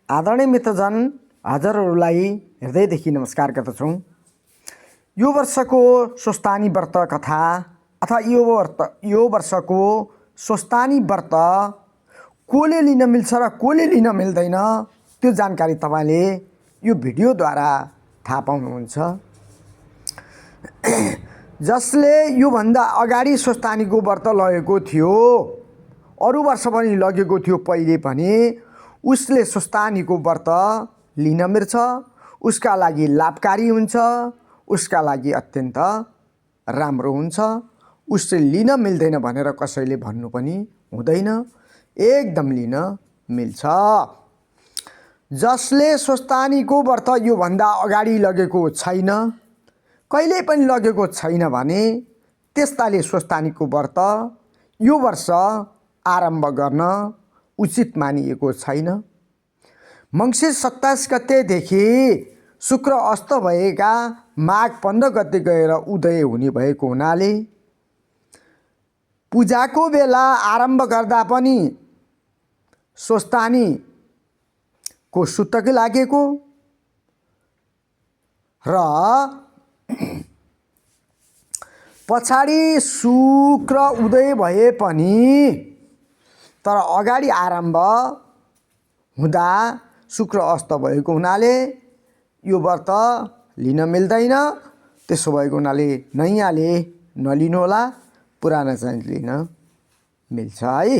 आदरणीय मित्रजन, हजुरहरूलाई हृदयदेखि नमस्कार गर्दछौँ। यो वर्षको स्वस्थानी व्रत कथा अथवा यो वर्षको स्वस्थानी व्रत कोले लिन मिल्छ र कोले लिन मिल्दैन त्यो जानकारी तपाईले यो भिडियोद्वारा थाहा पाउनुहुन्छ। जसले योभन्दा अगाडि स्वस्थानीको व्रत लगेको थियो, अरू वर्ष पनि लगेको थियो पहिले पनि, उसले स्वस्थानीको व्रत लिन मिल्छ, उसका लागि लाभकारी हुन्छ, उसका लागि अत्यन्त राम्रो हुन्छ। उसले लिन मिल्दैन भनेर कसैले भन्नु पनि हुँदैन, एकदम लिन मिल्छ। जसले स्वस्थानीको व्रत योभन्दा अगाडि लगेको छैन, कहिल्यै पनि लगेको छैन भने त्यस्ताले स्वस्थानीको व्रत यो वर्ष आरम्भ गर्न उचित मानिएको छैन। मङ्सिर 27 गतेदेखि शुक्र अस्त भएका माघ 15 गते गएर उदय हुने भएको हुनाले पूजाको बेला आरम्भ गर्दा पनि स्वस्थानीको सुतक लागेको र पछाडि शुक्र उदय भए पनि तर अगाडि आरम्भ हुँदा शुक्र अस्त भएको हुनाले यो व्रत लिन मिल्दैन। त्यसो भएको हुनाले नयाँले नलिनुहोला, पुरानो चाहिँ लिन मिल्छ है।